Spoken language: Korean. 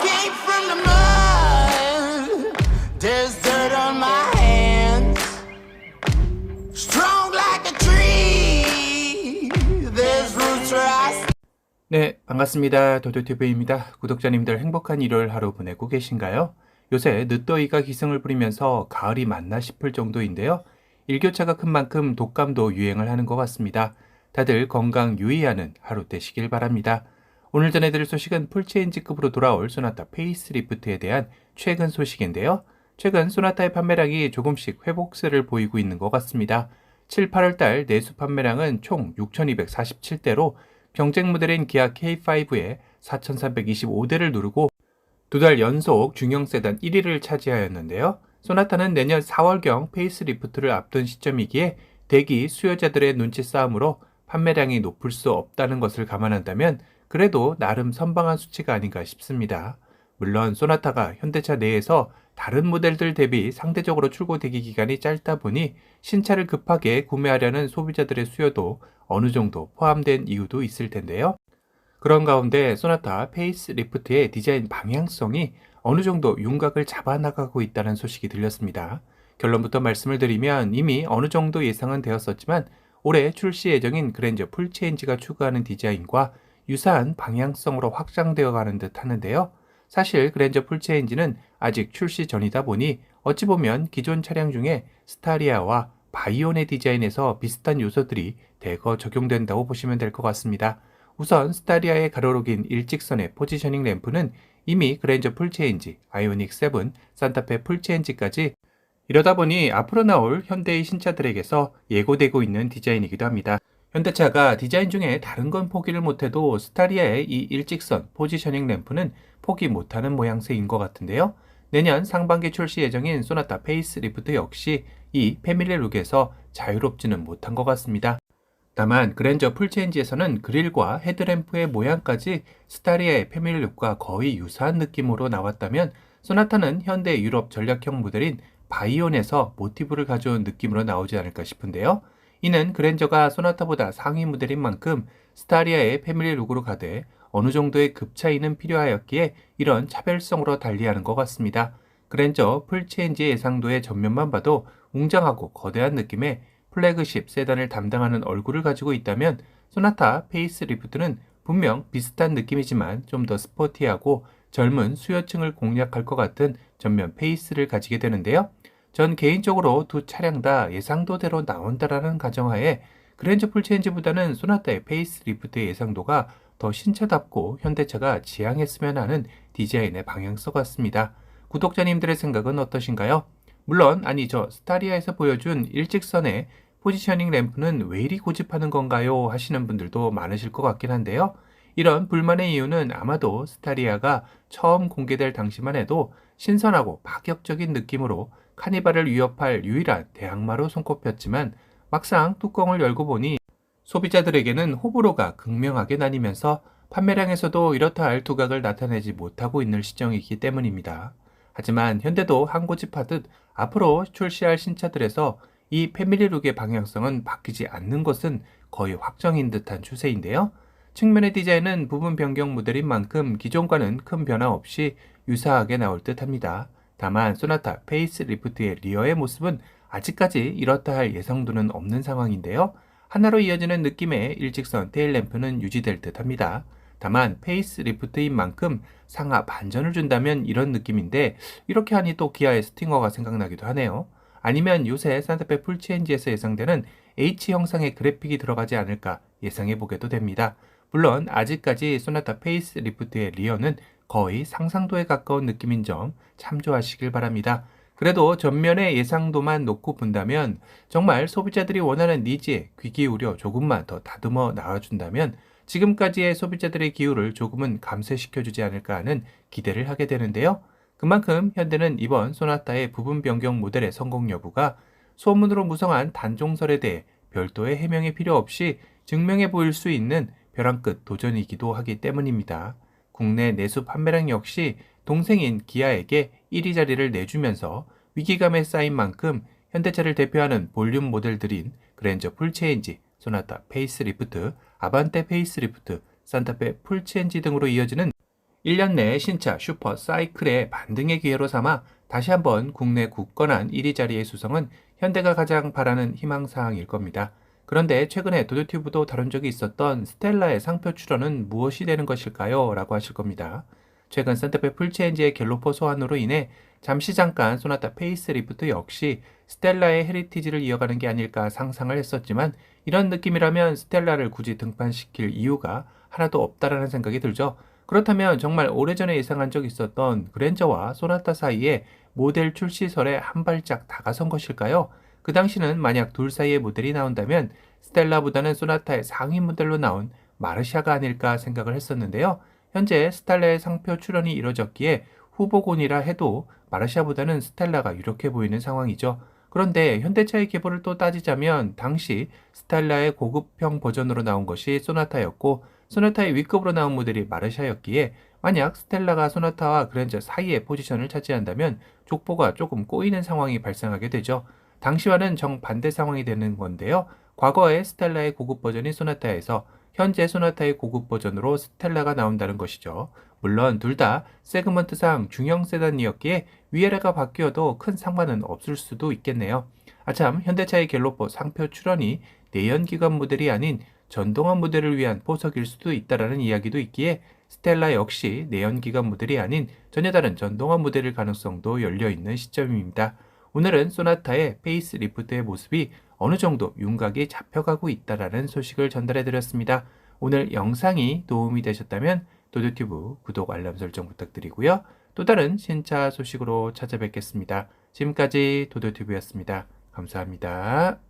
Came from the mud. There's dirt on my hands. Strong like a tree. There's roots where I 네, 반갑습니다. 도도TV입니다. 구독자님들 행복한 일요일 하루 보내고 계신가요? 요새 늦더위가 기승을 부리면서 가을이 맞나 싶을 정도인데요. 일교차가 큰 만큼 독감도 유행을 하는 것 같습니다. 다들 건강 유의하는 하루 되시길 바랍니다. 오늘 전해드릴 소식은 풀체인지급으로 돌아올 소나타 페이스리프트에 대한 최근 소식인데요. 최근 소나타의 판매량이 조금씩 회복세를 보이고 있는 것 같습니다. 7, 8월달 내수 판매량은 총 6,247대로 경쟁 모델인 기아 K5의 4,325대를 누르고 두 달 연속 중형 세단 1위를 차지하였는데요. 소나타는 내년 4월경 페이스리프트를 앞둔 시점이기에 대기 수요자들의 눈치 싸움으로 판매량이 높을 수 없다는 것을 감안한다면 그래도 나름 선방한 수치가 아닌가 싶습니다. 물론 소나타가 현대차 내에서 다른 모델들 대비 상대적으로 출고 대기 기간이 짧다 보니 신차를 급하게 구매하려는 소비자들의 수요도 어느 정도 포함된 이유도 있을 텐데요. 그런 가운데 소나타 페이스리프트의 디자인 방향성이 어느 정도 윤곽을 잡아나가고 있다는 소식이 들렸습니다. 결론부터 말씀을 드리면 이미 어느 정도 예상은 되었었지만 올해 출시 예정인 그랜저 풀체인지가 추구하는 디자인과 유사한 방향성으로 확장되어 가는 듯 하는데요. 사실 그랜저 풀체인지는 아직 출시 전이다 보니 어찌 보면 기존 차량 중에 스타리아와 바이온의 디자인에서 비슷한 요소들이 대거 적용된다고 보시면 될 것 같습니다. 우선 스타리아의 가로로 긴 일직선의 포지셔닝 램프는 이미 그랜저 풀체인지, 아이오닉 7, 산타페 풀체인지까지 이러다 보니 앞으로 나올 현대의 신차들에게서 예고되고 있는 디자인이기도 합니다. 현대차가 디자인 중에 다른 건 포기를 못해도 스타리아의 이 일직선 포지셔닝 램프는 포기 못하는 모양새인 것 같은데요. 내년 상반기 출시 예정인 소나타 페이스리프트 역시 이 패밀리 룩에서 자유롭지는 못한 것 같습니다. 다만 그랜저 풀체인지에서는 그릴과 헤드램프의 모양까지 스타리아의 패밀리 룩과 거의 유사한 느낌으로 나왔다면 소나타는 현대 유럽 전략형 모델인 바이온에서 모티브를 가져온 느낌으로 나오지 않을까 싶은데요. 이는 그랜저가 소나타보다 상위 모델인 만큼 스타리아의 패밀리 룩으로 가되 어느 정도의 급 차이는 필요하였기에 이런 차별성으로 달리하는 것 같습니다. 그랜저 풀체인지의 예상도의 전면만 봐도 웅장하고 거대한 느낌의 플래그십 세단을 담당하는 얼굴을 가지고 있다면 소나타 페이스리프트는 분명 비슷한 느낌이지만 좀 더 스포티하고 젊은 수요층을 공략할 것 같은 전면 페이스를 가지게 되는데요. 전 개인적으로 두 차량 다 예상도대로 나온다라는 가정하에 그랜저 풀체인지보다는 소나타의 페이스리프트의 예상도가 더 신차답고 현대차가 지향했으면 하는 디자인의 방향성 같습니다. 구독자님들의 생각은 어떠신가요? 물론 저 스타리아에서 보여준 일직선의 포지셔닝 램프는 왜 이리 고집하는 건가요? 하시는 분들도 많으실 것 같긴 한데요. 이런 불만의 이유는 아마도 스타리아가 처음 공개될 당시만 해도 신선하고 파격적인 느낌으로 카니발을 위협할 유일한 대항마로 손꼽혔지만 막상 뚜껑을 열고 보니 소비자들에게는 호불호가 극명하게 나뉘면서 판매량에서도 이렇다 할 두각을 나타내지 못하고 있는 시점이기 때문입니다. 하지만 현대도 한 고집하듯 앞으로 출시할 신차들에서 이 패밀리룩의 방향성은 바뀌지 않는 것은 거의 확정인 듯한 추세인데요. 측면의 디자인은 부분 변경 모델인 만큼 기존과는 큰 변화 없이 유사하게 나올 듯 합니다. 다만 소나타 페이스리프트의 리어의 모습은 아직까지 이렇다 할 예상도는 없는 상황인데요. 하나로 이어지는 느낌의 일직선 테일램프는 유지될 듯 합니다. 다만 페이스리프트인 만큼 상하 반전을 준다면 이런 느낌인데 이렇게 하니 또 기아의 스팅어가 생각나기도 하네요. 아니면 요새 산타페 풀체인지에서 예상되는 H 형상의 그래픽이 들어가지 않을까 예상해보게도 됩니다. 물론 아직까지 소나타 페이스리프트의 리어는 거의 상상도에 가까운 느낌인 점 참조하시길 바랍니다. 그래도 전면의 예상도만 놓고 본다면 정말 소비자들이 원하는 니즈에 귀 기울여 조금만 더 다듬어 나와준다면 지금까지의 소비자들의 기호를 조금은 감쇄시켜주지 않을까 하는 기대를 하게 되는데요. 그만큼 현대는 이번 소나타의 부분 변경 모델의 성공 여부가 소문으로 무성한 단종설에 대해 별도의 해명이 필요 없이 증명해 보일 수 있는 벼랑 끝 도전이기도 하기 때문입니다. 국내 내수 판매량 역시 동생인 기아에게 1위 자리를 내주면서 위기감에 쌓인 만큼 현대차를 대표하는 볼륨 모델들인 그랜저 풀체인지, 소나타 페이스리프트, 아반떼 페이스리프트, 산타페 풀체인지 등으로 이어지는 1년 내 신차 슈퍼 사이클의 반등의 기회로 삼아 다시 한번 국내 굳건한 1위 자리의 수성은 현대가 가장 바라는 희망사항일 겁니다. 그런데 최근에 도도튜브도 다룬 적이 있었던 스텔라의 상표 출원은 무엇이 되는 것일까요? 라고 하실 겁니다. 최근 산타페 풀체인지의 갤로퍼 소환으로 인해 잠시 잠깐 소나타 페이스리프트 역시 스텔라의 헤리티지를 이어가는 게 아닐까 상상을 했었지만 이런 느낌이라면 스텔라를 굳이 등판시킬 이유가 하나도 없다라는 생각이 들죠. 그렇다면 정말 오래전에 예상한 적 있었던 그랜저와 소나타 사이에 모델 출시설에 한 발짝 다가선 것일까요? 그 당시는 만약 둘 사이에 모델이 나온다면 스텔라보다는 소나타의 상위 모델로 나온 마르샤가 아닐까 생각을 했었는데요. 현재 스텔라의 상표 출원이 이뤄졌기에 후보군이라 해도 마르샤보다는 스텔라가 유력해 보이는 상황이죠. 그런데 현대차의 계보를 또 따지자면 당시 스텔라의 고급형 버전으로 나온 것이 소나타였고 소나타의 V급으로 나온 모델이 마르샤였기에 만약 스텔라가 소나타와 그랜저 사이의 포지션을 차지한다면 족보가 조금 꼬이는 상황이 발생하게 되죠. 당시와는 정반대 상황이 되는 건데요. 과거의 스텔라의 고급 버전이 소나타에서 현재 소나타의 고급 버전으로 스텔라가 나온다는 것이죠. 물론 둘 다 세그먼트상 중형 세단이었기에 위아래가 바뀌어도 큰 상관은 없을 수도 있겠네요. 아참, 현대차의 갤로퍼 상표 출원이 내연기관 모델이 아닌 전동화 모델을 위한 포석일 수도 있다라는 이야기도 있기에 스텔라 역시 내연기관 모델이 아닌 전혀 다른 전동화 모델일 가능성도 열려있는 시점입니다. 오늘은 소나타의 페이스 리프트의 모습이 어느 정도 윤곽이 잡혀가고 있다라는 소식을 전달해드렸습니다. 오늘 영상이 도움이 되셨다면 도도튜브 구독 알람 설정 부탁드리고요. 또 다른 신차 소식으로 찾아뵙겠습니다. 지금까지 도도튜브였습니다. 감사합니다.